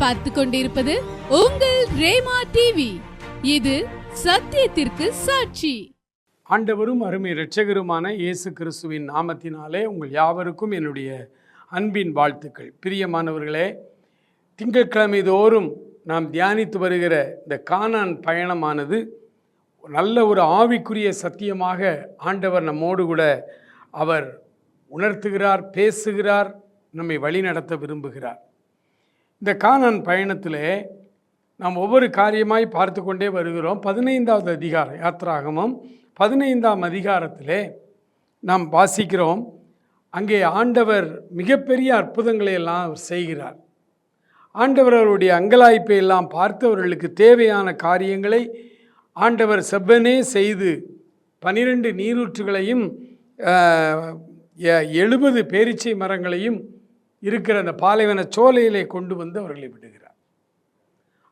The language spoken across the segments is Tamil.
நீங்கள் பார்த்து கொண்டிருப்பது உங்கள் ரேமா டிவி. இது சத்தியத்திற்கு சாட்சி. ஆண்டவரும் அருமை இரட்சகருமான இயேசு கிறிஸ்துவின் நாமத்தினாலே உங்கள் யாவருக்கும் என்னுடைய அன்பின் வாழ்த்துக்கள். பிரியமானவர்களே, திங்கட்கிழமை தோறும் நாம் தியானித்து வருகிற இந்த கானான் பயணமானது நல்ல ஒரு ஆவிக்குரிய சத்தியமாக ஆண்டவர் நம்மோடு கூட அவர் உணர்த்துகிறார், பேசுகிறார், நம்மை வழிநடத்த விரும்புகிறார். இந்த கானான் பயணத்தில் நாம் ஒவ்வொரு காரியமாய் பார்த்து கொண்டே வருகிறோம். 15வது அதிகாரம், யாத்ராகமம் 15ஆம் அதிகாரத்திலே நாம் வாசிக்கிறோம். அங்கே ஆண்டவர் மிகப்பெரிய அற்புதங்களை எல்லாம் அவர் செய்கிறார். ஆண்டவர் அவருடைய அங்கலாய்ப்பை எல்லாம் பார்த்து அவர்களுக்கு தேவையான காரியங்களை ஆண்டவர் செவ்வனே செய்து 12 நீரூற்றுகளையும் 70 பேரீச்சை மரங்களையும் இருக்கிற அந்த பாலைவன சோலையிலே கொண்டு வந்து அவர்களை விடுகிறார்.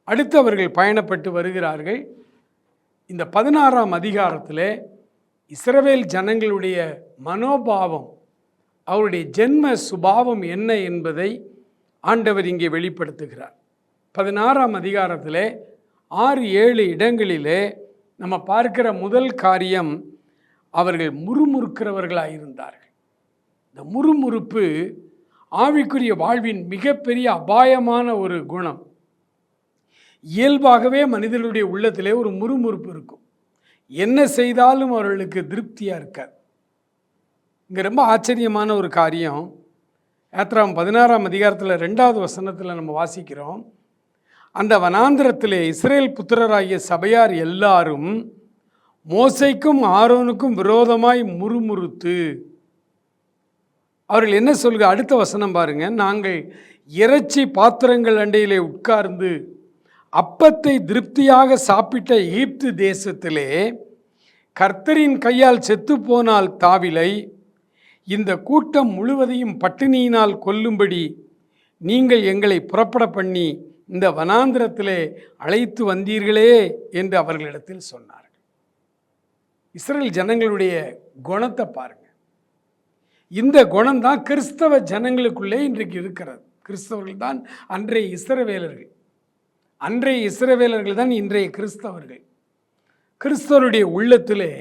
அடுத்து அவர்கள் பயணப்பட்டு வருகிறார்கள். இந்த 16ஆம் அதிகாரத்தில் இஸ்ரவேல் ஜனங்களுடைய மனோபாவம், அவருடைய ஜென்ம சுபாவம் என்ன என்பதை ஆண்டவர் இங்கே வெளிப்படுத்துகிறார். 16ஆம் அதிகாரத்தில் 6-7 இடங்களிலே நம்ம பார்க்கிற முதல் காரியம், அவர்கள் முறுமுறுக்கிறவர்களாக இருந்தார்கள். இந்த முறுமுறுப்பு ஆவிக்குரிய வாழ்வின் மிகப்பெரிய அபாயமான ஒரு குணம். இயல்பாகவே மனிதர்களுடைய உள்ளத்திலே ஒரு முறுமுறுப்பு இருக்கும். என்ன செய்தாலும் அவர்களுக்கு திருப்தியாக இருக்காது. இங்கே ரொம்ப ஆச்சரியமான ஒரு காரியம், யாத்ராகமம் 16ஆம் அதிகாரத்தில் 2வது வசனத்தில் நம்ம வாசிக்கிறோம். அந்த வனாந்திரத்திலே இஸ்ரேல் புத்திரராகிய சபையார் எல்லாரும் மோசைக்கும் ஆரோனுக்கும் விரோதமாய் முறுமுறுத்து, அவர்கள் என்ன சொல்க, அடுத்த வசனம் பாருங்க, நாங்கள் இறைச்சி பாத்திரங்கள் அண்டையிலே உட்கார்ந்து அப்பத்தை திருப்தியாக சாப்பிட்ட எகிப்து தேசத்திலே கர்த்தரின் கையால் செத்து போனால் தாவிலை இந்த கூட்டம் முழுவதையும் பட்டினியினால் கொல்லும்படி நீங்கள் எங்களை புறப்பட பண்ணி இந்த வனாந்திரத்திலே அழைத்து வந்தீர்களே என்று அவர்களிடத்தில் சொன்னார்கள். இஸ்ரேல் ஜனங்களுடைய குணத்தை பாருங்க. இந்த குணம்தான் கிறிஸ்தவ ஜனங்களுக்குள்ளே இன்றைக்கு இருக்கிறது. கிறிஸ்தவர்கள் தான் அன்றைய இஸ்ரவேலர்கள், அன்றைய இஸ்ரவேலர்கள் தான் இன்றைய கிறிஸ்தவர்கள். கிறிஸ்தவருடைய உள்ளத்திலே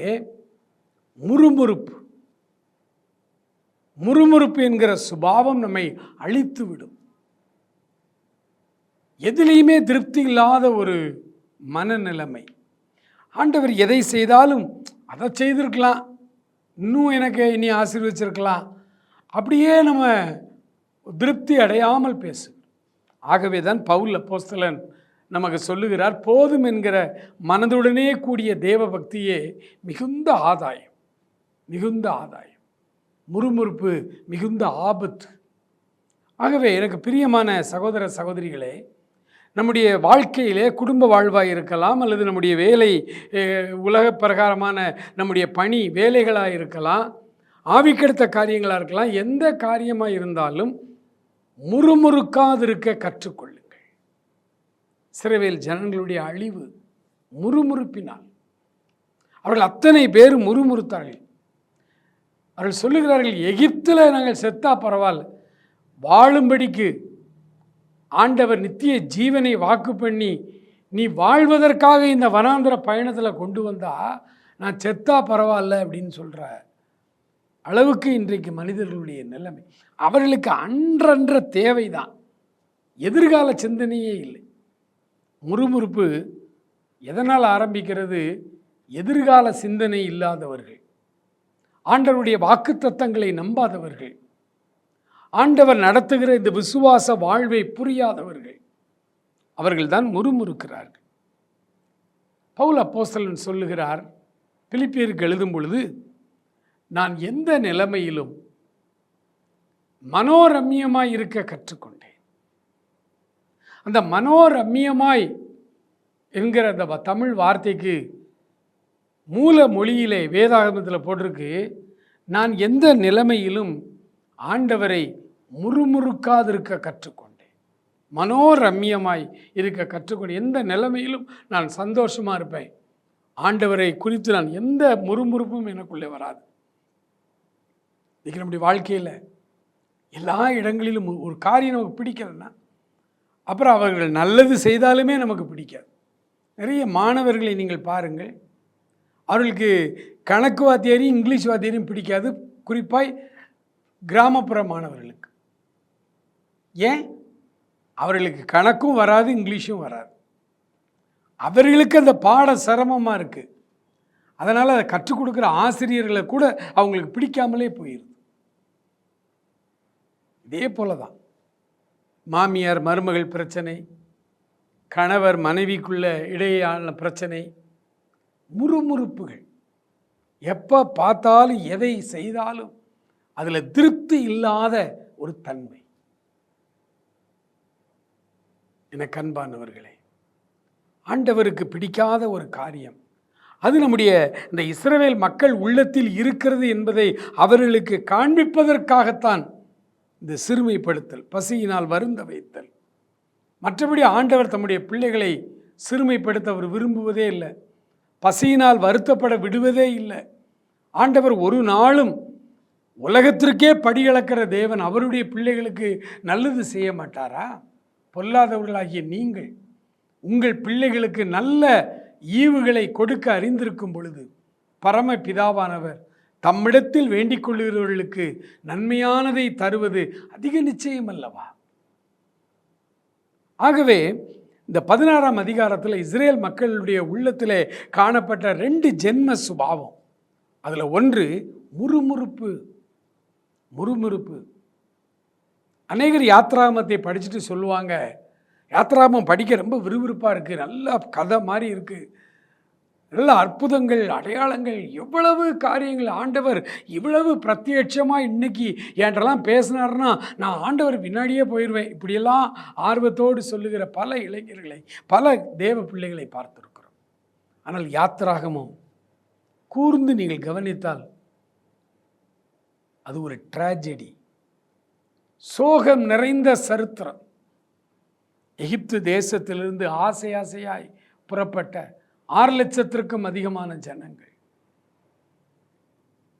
முறுமுறுப்பு என்கிற சுபாவம் நம்மை அழித்து விடும். எதிலையுமே திருப்தி இல்லாத ஒரு மனநிலைமை. ஆண்டவர் எதை செய்தாலும் அதை செய்திருக்கலாம், இன்னும் எனக்கு இனி ஆசீர்வச்சிருக்கலாம், அப்படியே நம்ம திருப்தி அடையாமல் பேசும். ஆகவே தான் பவுல் அப்போஸ்தலன் நமக்கு சொல்லுகிறார், போதும் என்கிற மனதுடனே கூடிய தேவ பக்தியே மிகுந்த ஆதாயம், மிகுந்த ஆதாயம். முறுமுறுப்பு மிகுந்த ஆபத்து. ஆகவே எனக்கு பிரியமான சகோதர சகோதரிகளே, நம்முடைய வாழ்க்கையிலே குடும்ப வாழ்வாக இருக்கலாம், அல்லது நம்முடைய வேலை, உலக பிரகாரமான நம்முடைய பணி வேலைகளாக இருக்கலாம், ஆவிக்கெடுத்த காரியங்களாக இருக்கலாம், எந்த காரியமாக இருந்தாலும் முறுமுறுக்காதிருக்க கற்றுக்கொள்ளுங்கள். இஸ்ரவேல் ஜனங்களுடைய அழிவு முறுமுறுப்பினால். அவர்கள் அத்தனை பேர் முறுமுறுத்தார்கள். அவர்கள் சொல்லுகிறார்கள், எகிப்தில் நாங்கள் செத்தா பரவாயில்ல, வாழும்படிக்கு ஆண்டவர் நித்திய ஜீவனை வாக்கு பண்ணி நீ வாழ்வதற்காக இந்த வனாந்திர பயணத்தில் கொண்டு வந்தா நான் செத்தா பரவாயில்ல அப்படின்னு சொல்கிற அளவுக்கு இன்றைக்கு மனிதர்களுடைய நிலைமை. அவர்களுக்கு அன்றன்ற தேவைதான், எதிர்கால சிந்தனையே இல்லை. முறுமுறுப்பு எதனால் ஆரம்பிக்கிறது? எதிர்கால சிந்தனை இல்லாதவர்கள், ஆண்டவருடைய வாக்குத்தத்தங்களை நம்பாதவர்கள், ஆண்டவர் நடத்துகிற இந்த விசுவாச வாழ்வை புரியாதவர்கள், அவர்கள்தான் முறுமுறுக்கிறார்கள். பவுல் அப்போஸ்தலன் சொல்லுகிறார், பிலிப்பியருக்கு எழுதும் பொழுது, நான் எந்த நிலைமையிலும் மனோரம்யமாய் இருக்க கற்றுக்கொண்டேன். அந்த மனோரம்யமாய் என்கிற அந்த தமிழ் வார்த்தைக்கு மூல மொழியிலே வேதாகமத்தில் போட்டிருக்கு, நான் எந்த நிலைமையிலும் ஆண்டவரை முறுமுறுக்காதிருக்க கற்றுக்கொண்டேன். மனோரம்யமாய் இருக்க கற்றுக்கொண்டேன். எந்த நிலைமையிலும் நான் சந்தோஷமாக இருப்பேன். ஆண்டவரை குறித்து நான் எந்த முறுமுறுப்பும் எனக்குள்ளே வராது. இன்றைக்கி நம்முடைய வாழ்க்கையில் எல்லா இடங்களிலும் ஒரு காரியம் நமக்கு பிடிக்கலன்னா அப்புறம் அவர்கள் நல்லது செய்தாலுமே நமக்கு பிடிக்காது. நிறைய மாணவர்களை நீங்கள் பாருங்கள், அவர்களுக்கு கணக்கு வாத்தியாரையும் இங்கிலீஷ் வாத்தியாரையும் பிடிக்காது, குறிப்பாய் கிராமப்புற மாணவர்களுக்கு. ஏன்? அவர்களுக்கு கணக்கும் வராது, இங்கிலீஷும் வராது. அவர்களுக்கு அந்த பாடம் சிரமமாக இருக்குது. அதனால் அதை கற்றுக் கொடுக்குற ஆசிரியர்களை கூட அவங்களுக்கு பிடிக்காமலே போயிடுது. இதே போல தான் மாமியார் மருமகள் பிரச்சனை, கணவர் மனைவிக்குள்ள இடையேயான பிரச்சனை, முறுமுறுப்புகள், எப்போ பார்த்தாலும் எதை செய்தாலும் அதில் திருப்தி இல்லாத ஒரு தன்மை. எனக்கு அன்பானவர்களே, ஆண்டவருக்கு பிடிக்காத ஒரு காரியம் அது நம்முடைய இந்த இஸ்ரவேல் மக்கள் உள்ளத்தில் இருக்கிறது என்பதை அவர்களுக்கு காண்பிப்பதற்காகத்தான் இந்த சிறுமைப்படுத்தல், பசியினால் வருந்த வைத்தல். மற்றபடி ஆண்டவர் தம்முடைய பிள்ளைகளை சிறுமைப்படுத்த அவர் விரும்புவதே இல்லை, பசியினால் வருத்தப்பட விடுவதே இல்லை. ஆண்டவர் ஒரு நாளும் உலகத்திற்கே படியளக்கிற தேவன் அவருடைய பிள்ளைகளுக்கு நல்லது செய்ய மாட்டாரா? பொல்லாதவர்களாகிய நீங்கள் உங்கள் பிள்ளைகளுக்கு நல்ல ஈவுகளை கொடுக்க அறிந்திருக்கும் பொழுது பரம பிதாவானவர் தம்மிடத்தில் வேண்டிக் கொள்கிறவர்களுக்கு நன்மையானதை தருவது அதிக நிச்சயம் அல்லவா? ஆகவே இந்த 16ஆம் அதிகாரத்தில் இஸ்ரேல் மக்களுடைய உள்ளத்திலே காணப்பட்ட 2 ஜென்ம சுபாவம். அதில் ஒன்று முறுமுறுப்பு. முறுமுறுப்பு. அநேகர் யாத்ராகமத்தை படிச்சுட்டு சொல்லுவாங்க, யாத்ராகமம் படிக்க ரொம்ப விறுவிறுப்பாக இருக்குது, நல்ல கதை மாதிரி இருக்குது, நல்ல அற்புதங்கள் அடையாளங்கள், எவ்வளவு காரியங்கள் ஆண்டவர் இவ்வளவு பிரத்யட்சமாக இன்னைக்கு என்றெல்லாம் பேசினார்னா நான் ஆண்டவர் பின்னாடியே போயிடுவேன், இப்படியெல்லாம் ஆர்வத்தோடு சொல்லுகிற பல இளைஞர்களை, பல தேவ பிள்ளைகளை பார்த்துருக்கிறோம். ஆனால் யாத்ராகமம் கூர்ந்து நீங்கள் கவனித்தால் அது ஒரு ட்ராஜடி, சோகம் நிறைந்த சரித்திரம். எகிப்து தேசத்திலிருந்து ஆசை ஆசையாய் புறப்பட்ட 6 லட்சத்திற்கும் அதிகமான ஜனங்கள்,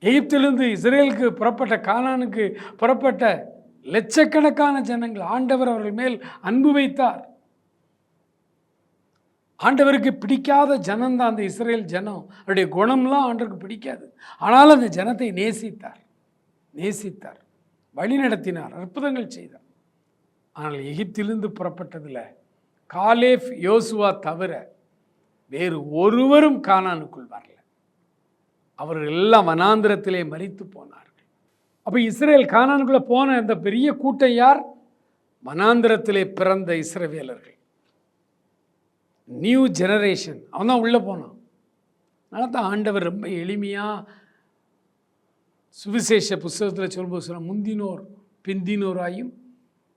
எகிப்திலிருந்து இஸ்ரேலுக்கு புறப்பட்ட, கானானுக்கு புறப்பட்ட லட்சக்கணக்கான ஜனங்கள், ஆண்டவர் அவர்கள் மேல் அன்பு வைத்தார். ஆண்டவருக்கு பிடிக்காத ஜனம்தான் அந்த இஸ்ரேல் ஜனம். அவருடைய குணம்லாம் ஆண்டவருக்கு பிடிக்காது. ஆனால் அந்த ஜனத்தை நேசித்தார், நேசித்தார், வழி நடத்தினார், அற்புதங்கள் செய்தார். ஆனால் எகிப்திலிருந்து புறப்பட்டதில் காலேப் யோசுவா தவிர வேறு ஒருவரும் கானானுக்குள் வரல. அவர்கள் எல்லாம் வனாந்திரத்திலே மரித்து போனார்கள். அப்போ இஸ்ரேல் கானானுக்குள்ளே போன இந்த பெரிய கூட்டம் யார்? வனாந்திரத்திலே பிறந்த இஸ்ரவேலர்கள், நியூ ஜெனரேஷன். அவன் தான் உள்ளே போனான். அதனால தான் ஆண்டவர் ரொம்ப எளிமையாக சுவிசேஷ புஸ்தகத்தில் சொல்லும்போது சொல்ல, முந்தினோர் பிந்தினோராயும்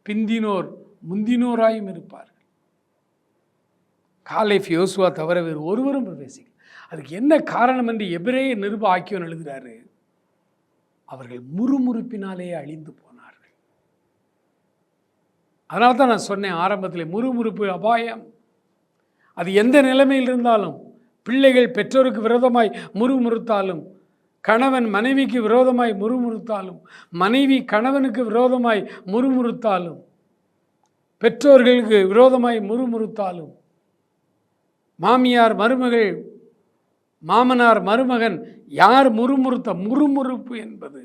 பிந்தினோர் முந்தினோராயும் இருப்பார்கள். காலேப் யோசுவா தவிர வேறு ஒருவரும் பிரவேசிக்க. அதுக்கு என்ன காரணம் என்று எபிரேய நிருப ஆக்கியோன் எழுதுகிறாரு, அவர்கள் முறுமுறுப்பினாலே அழிந்து போனார்கள். அதனால தான் நான் சொன்னேன் ஆரம்பத்தில், முறுமுறுப்பு அபாயம். அது எந்த நிலைமையில் இருந்தாலும், பிள்ளைகள் பெற்றோருக்கு விரோதமாய் முறுமுறுத்தாலும், கணவன் மனைவிக்கு விரோதமாய் முறுமுறுத்தாலும், மனைவி கணவனுக்கு விரோதமாய் முறுமுறுத்தாலும், பெற்றோர்களுக்கு விரோதமாய் முறுமுறுத்தாலும், மாமியார் மருமகள், மாமனார் மருமகன், யார் முறுமுறுப்பு என்பது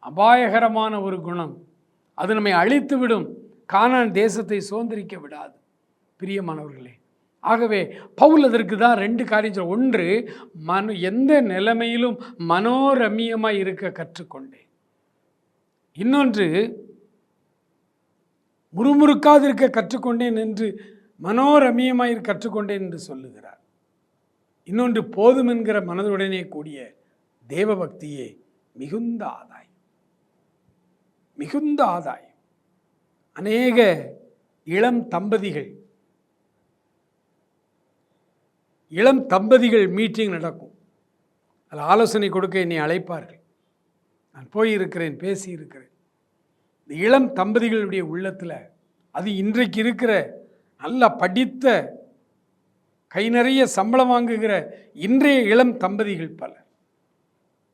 அபாயகரமான ஒரு குணம். அது நம்மை அழித்துவிடும், கானான் தேசத்தை சுதந்திரிக்க விடாது. பிரியமானவர்களே, ஆகவே பவுல் அதற்கு தான் 2 காரியம். ஒன்று, எந்த நிலைமையிலும் மனோரமியமாய் இருக்க கற்றுக்கொண்டேன். இன்னொன்று, முறுமுறுக்காது இருக்க கற்றுக்கொண்டேன் என்று மனோரமியமாய் கற்றுக்கொண்டேன் என்று சொல்லுகிறார். இன்னொன்று, போதும் என்கிற மனதுடனே கூடிய தேவ பக்தியே மிகுந்த ஆதாயம், மிகுந்த ஆதாயம். அநேக இளம் தம்பதிகள் மீட்டிங் நடக்கும். அதில் ஆலோசனை கொடுக்க என்னை அழைப்பார்கள். நான் போயிருக்கிறேன், பேசியிருக்கிறேன். இந்த இளம் தம்பதிகளுடைய உள்ளத்தில், அது இன்றைக்கு இருக்கிற நல்லா படித்த, கை நிறைய சம்பளம் வாங்குகிற இன்றைய இளம் தம்பதிகள் பலர்,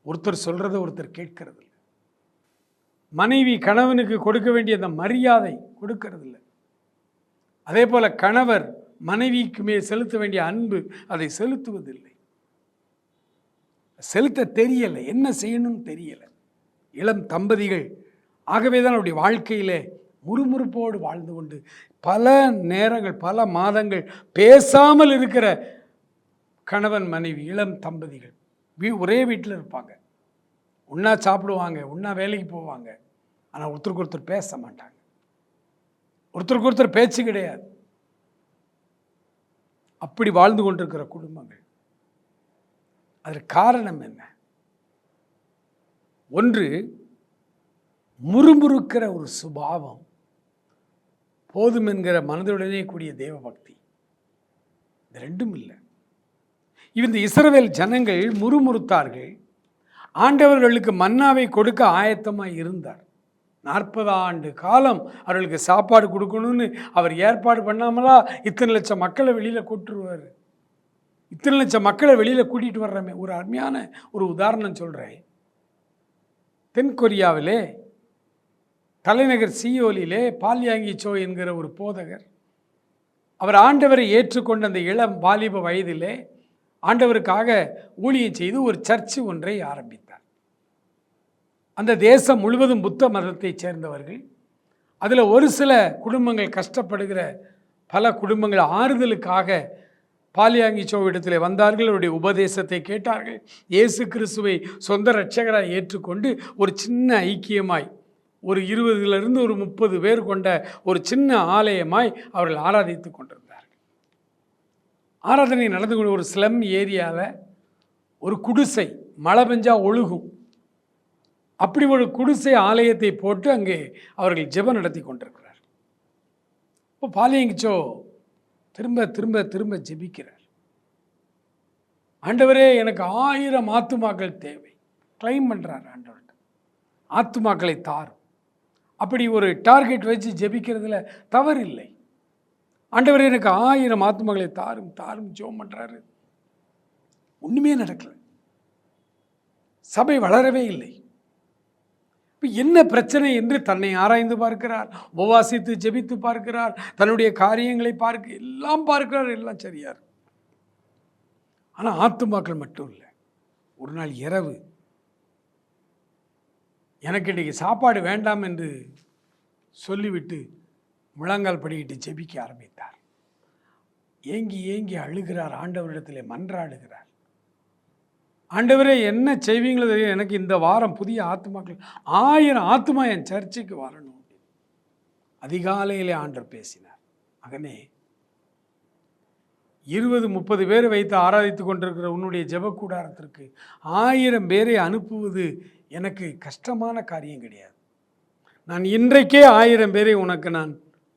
ஒருத்தர் சொல்கிறத ஒருத்தர் கேட்கறது இல்லை. மனைவி கணவனுக்கு கொடுக்க வேண்டிய அந்த மரியாதை கொடுக்கறதில்லை. அதே போல கணவர் மனைவிக்கு மேல் செலுத்த வேண்டிய அன்பு அதை செலுத்துவதில்லை, செலுத்த தெரியலை, என்ன செய்யணும்னு தெரியலை இளம் தம்பதிகள். ஆகவே தான் அவருடைய வாழ்க்கையிலே முறுமுறுப்போடு வாழ்ந்து கொண்டு பல நேரங்கள் பல மாதங்கள் பேசாமல் இருக்கிற கணவன் மனைவி இளம் தம்பதிகள் ஒரே வீட்டில் இருப்பாங்க, ஒன்றா சாப்பிடுவாங்க, ஒன்றா வேலைக்கு போவாங்க, ஆனால் ஒருத்தருக்கு ஒருத்தர் பேச மாட்டாங்க, ஒருத்தருக்கு ஒருத்தர் பேச்சு கிடையாது. அப்படி வாழ்ந்து கொண்டிருக்கிற குடும்பங்கள். அதற்கு காரணம் என்ன? ஒன்று, முறுமுறுக்கிற ஒரு சுபாவம், போதும் என்கிற மனதுடனே கூடிய தேவ பக்தி. இது ரெண்டும் இல்லை. இந்த இஸ்ரவேல் ஜனங்கள் முறுமுறுத்தார்கள். ஆண்டவர்களுக்கு மன்னாவை கொடுக்க ஆயத்தமாக இருந்தார். 40 ஆண்டு காலம் அவர்களுக்கு சாப்பாடு கொடுக்கணும்னு அவர் ஏற்பாடு பண்ணாமலா இத்தனை லட்சம் மக்களை வெளியில் கூட்டுருவார்? இத்தனை லட்சம் மக்களை வெளியில் கூட்டிகிட்டு வர்றமே. ஒரு அருமையான ஒரு உதாரணம் சொல்கிறேன். தென்கொரியாவிலே தலைநகர் சியோலிலே பால்யாங்கி சோ என்கிற ஒரு போதகர், அவர் ஆண்டவரை ஏற்றுக்கொண்ட அந்த இளம் வாலிப வயதிலே ஆண்டவருக்காக ஊழியம் செய்து ஒரு சர்ச்சு ஒன்றை ஆரம்பித்தார். அந்த தேசம் முழுவதும் புத்த மதத்தைச் சேர்ந்தவர்கள். அதில் ஒரு சில குடும்பங்கள், கஷ்டப்படுகிற பல குடும்பங்கள் ஆறுதலுக்காக பால்யாங்கி சோ இடத்துல வந்தார்கள். அவருடைய உபதேசத்தை கேட்டார்கள். இயேசு கிறிஸ்துவை சொந்த இரட்சகராய் ஏற்றுக்கொண்டு ஒரு சின்ன ஐக்கியமாய், ஒரு 20 ஒரு 30 பேர் கொண்ட ஒரு சின்ன ஆலயமாய் அவர்கள் ஆராதித்து கொண்டிருந்தார்கள். ஆராதனை நடந்து கொண்டு ஒரு ஸ்லம் ஏரியாவில் ஒரு குடிசை, மழை பெஞ்சா ஒழுகும், அப்படி ஒரு குடிசை ஆலயத்தை போட்டு அங்கே அவர்கள் ஜெபம் நடத்தி கொண்டிருக்கிறார். இப்போ பால்யாங்கி சோ திரும்ப திரும்ப திரும்ப ஜெபிக்கிறார். ஆண்டவரே, எனக்கு 1000 ஆத்துமாக்கள் தேவை. கிளைம் பண்ணுறார் ஆண்டவர்கிட்ட, ஆத்துமாக்களை தாரும். அப்படி ஒரு டார்கெட் வச்சு ஜெபிக்கிறதுல தவறு இல்லை. ஆண்டவரே, எனக்கு 1000 ஆத்துமாக்களை தாரும் தாரும் ஜெபம் பண்ணுறாரு. ஒன்றுமே நடக்கலை, சபை வளரவே இல்லை. இப்போ என்ன பிரச்சனை என்று தன்னை ஆராய்ந்து பார்க்கிறார், உபவாசித்து ஜெபித்து பார்க்கிறார், தன்னுடைய காரியங்களை எல்லாம் பார்க்கிறார், எல்லாம் சரியார். ஆனால் ஆத்துமாக்கள் மட்டும் இல்லை. ஒரு நாள் இரவு, எனக்கு இன்றைக்கி சாப்பாடு வேண்டாம் என்று சொல்லிவிட்டு முழங்கால் படிக்கிட்டு ஜெபிக்க ஆரம்பித்தார். ஏங்கி ஏங்கி அழுகிறார், ஆண்டவரிடத்திலே மன்றாடுகிறார். ஆண்டவரே, என்ன செய்வீங்களோ தெரியும், எனக்கு இந்த வாரம் புதிய ஆத்துமாக்கள் 1000 ஆத்துமா என் சர்ச்சுக்கு வரணும். அதிகாலையிலே ஆண்டவர் பேசினார். மகனே, 20-30 பேர் வைத்து ஆராதித்து கொண்டிருக்கிற உன்னுடைய ஜெபக்கூடாரத்திற்கு 1000 பேரை அனுப்புவது எனக்கு கஷ்டமான காரியம் கிடையாது. நான் இன்றைக்கே 1000 பேரை உனக்கு நான்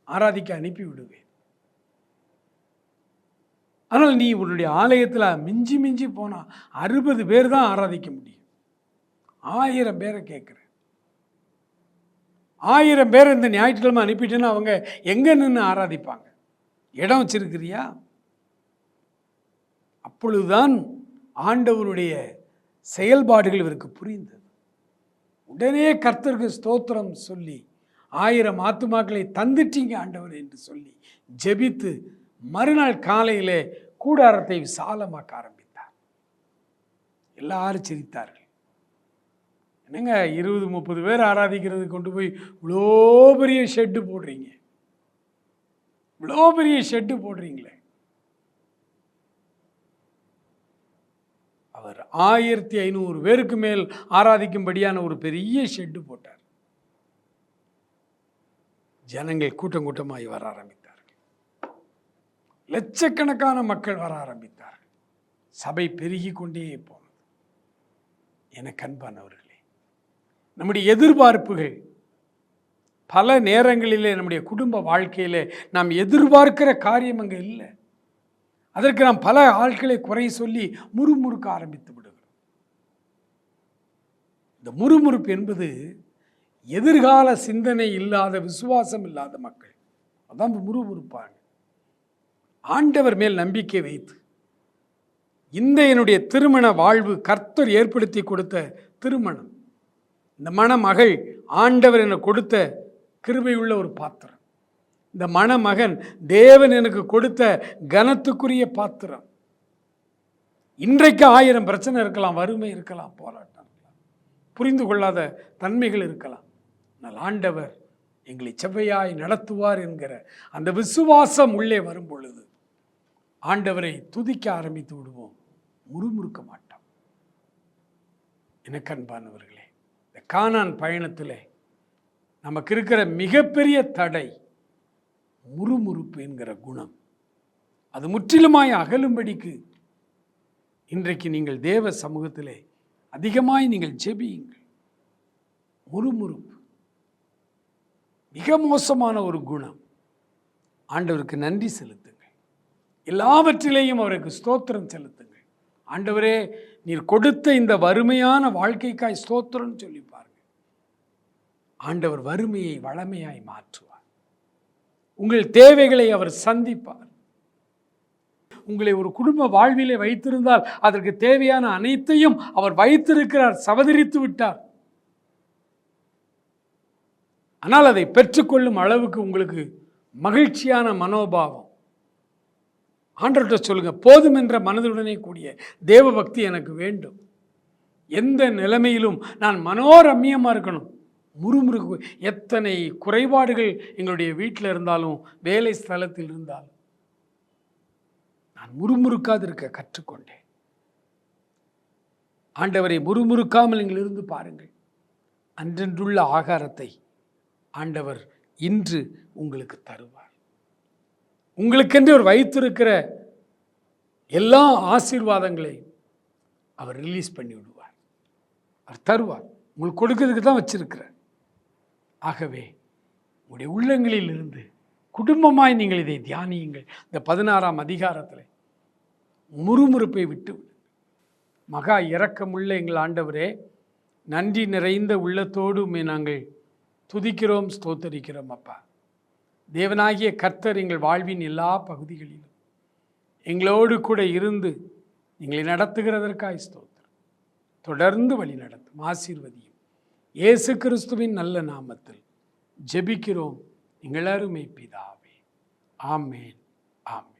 ஆராதிக்க அனுப்பி விடுவேன். ஆனால் நீ உன்னுடைய ஆலயத்தில் மிஞ்சி மிஞ்சி போனால் 60 பேர் தான் ஆராதிக்க முடியும். 1000 பேரை கேட்குறேன். 1000 பேர் இந்த ஞாயிற்றுக்கிழமை அனுப்பிட்டேன்னா அவங்க எங்கே நின்று ஆராதிப்பாங்க? இடம் வச்சிருக்கிறியா? அப்பொழுதுதான் ஆண்டவருடைய செயல்பாடுகள் இவருக்கு புரிந்தது. உடனே கர்த்தருக்கு ஸ்தோத்திரம் சொல்லி 1000 ஆத்துமாக்களை தந்துட்டீங்க ஆண்டவர் என்று சொல்லி ஜெபித்து மறுநாள் காலையிலே கூடாரத்தை விசாலமாக்க ஆரம்பித்தார். எல்லாரும் சிரித்தார்கள். என்னங்க 20-30 பேர் ஆராதிக்கிறது கொண்டு போய் இவ்வளோ பெரிய ஷெட்டு போடுறீங்க, இவ்வளோ பெரிய ஷெட்டு போடுறீங்களே. அவர் 1500 பேருக்கு மேல் ஆராதிக்கும்படியான ஒரு பெரிய ஷெட்டு போட்டார். ஜனங்கள் கூட்டம் கூட்டமாகி வர ஆரம்பித்தார்கள். லட்சக்கணக்கான மக்கள் வர ஆரம்பித்தார்கள். சபை பெருகி கொண்டே போனது. எனக்கு அன்பானவர்களே, நம்முடைய எதிர்பார்ப்புகள் பல நேரங்களிலே நம்முடைய குடும்ப வாழ்க்கையிலே நாம் எதிர்பார்க்கிற காரியம் அங்கே இல்லை. அதற்கு நாம் பல ஆட்களை குறை சொல்லி முறுமுறுக்க ஆரம்பித்து விடுகிறோம். இந்த முறுமுறுப்பு என்பது எதிர்கால சிந்தனை இல்லாத, விசுவாசம் இல்லாத மக்கள் அதான் முறுமுறுப்பாங்க. ஆண்டவர் மேல் நம்பிக்கை வைத்து இந்த என்னுடைய திருமண வாழ்வு கர்த்தர் ஏற்படுத்தி கொடுத்த திருமணம், இந்த மணமகள் ஆண்டவர் என கொடுத்த கிருபையுள்ள ஒரு பாத்திரம், இந்த மணமகன் தேவன் எனக்கு கொடுத்த கனத்துக்குரிய பாத்திரம். இன்றைக்கு 1000 பிரச்சனை இருக்கலாம், வறுமை இருக்கலாம், போராட்டம் இருக்கலாம், புரிந்து கொள்ளாத தன்மைகள் இருக்கலாம். ஆனால் ஆண்டவர் எங்களை செவ்வையாய் நடத்துவார் என்கிற அந்த விசுவாசம் உள்ளே வரும் பொழுது ஆண்டவரை துதிக்க ஆரம்பித்து விடுவோம், முறுமுறுக்க மாட்டோம். எனக்கு அன்பானவர்களே, இந்த கானான் பயணத்தில் நமக்கு இருக்கிற மிகப்பெரிய தடை முறுமுறுப்பு என்கிற குணம். அது முற்றிலுமாய் அகலும்படிக்கு இன்றைக்கு நீங்கள் தேவ சமூகத்திலே அதிகமாய் நீங்கள் ஜெபியுங்கள். முறுமுறுப்பு மிக மோசமான ஒரு குணம். ஆண்டவருக்கு நன்றி செலுத்துங்கள், எல்லாவற்றிலேயும் அவருக்கு ஸ்தோத்திரம் செலுத்துங்கள். ஆண்டவரே, நீர் கொடுத்த இந்த வறுமையான வாழ்க்கைக்காய் ஸ்தோத்திரம் சொல்லி பாருங்கள். ஆண்டவர் வறுமையை வளமையாய் மாற்றுவார். உங்கள் தேவைகளை அவர் சந்திப்பார். உங்களை ஒரு குடும்ப வாழ்விலே வைத்திருந்தால் அதற்கு தேவையான அனைத்தையும் அவர் வைத்திருக்கிறார், சவதரித்து விட்டார். ஆனால் அதை பெற்றுக்கொள்ளும் அளவுக்கு உங்களுக்கு மகிழ்ச்சியான மனோபாவம். ஆண்டவர்கிட்ட சொல்லுங்க, போதும் என்ற மனதுடனே கூடிய தேவ பக்தி எனக்கு வேண்டும். எந்த நிலைமையிலும் நான் மனோரம்யமாக இருக்கணும். முறுமுறுக்கு எத்தனை குறைபாடுகள் எங்களுடைய வீட்டில் இருந்தாலும், வேலை ஸ்தலத்தில் இருந்தாலும் நான் முறுமுறுக்காது இருக்க கற்றுக்கொண்டேன். ஆண்டவரை முறுமுறுக்காமல் நீங்கள் இருந்து பாருங்கள். அன்றென்றுள்ள ஆகாரத்தை ஆண்டவர் இன்று உங்களுக்கு தருவார். உங்களுக்கென்று அவர் வைத்திருக்கிற எல்லா ஆசீர்வாதங்களையும் அவர் ரிலீஸ் பண்ணி விடுவார், அவர் தருவார். உங்களுக்கு கொடுக்கிறதுக்கு தான் வச்சிருக்கிறார். ஆகவே உங்களுடைய உள்ளங்களில் இருந்து குடும்பமாய் நீங்கள் இதை தியானியுங்கள். இந்த 16ஆம் அதிகாரத்தில் முறுமுறுப்பை விட்டு மகா இரக்கமுள்ள எங்கள் ஆண்டவரே, நன்றி நிறைந்த உள்ளத்தோடு நாங்கள் துதிக்கிறோம், ஸ்தோத்தரிக்கிறோம். அப்பா, தேவனாகிய கர்த்தர் எங்கள் வாழ்வின் எல்லா பகுதிகளிலும் எங்களோடு கூட இருந்து எங்களை நடத்துகிறதற்காய் ஸ்தோத்திரம். தொடர்ந்து வழி நடத்தும், ஆசீர்வதியும். இயேசு கிறிஸ்துவின் நல்ல நாமத்தில் ஜெபிக்கிறோம் எங்கள் அருமை பிதாவே. ஆமேன், ஆமேன்.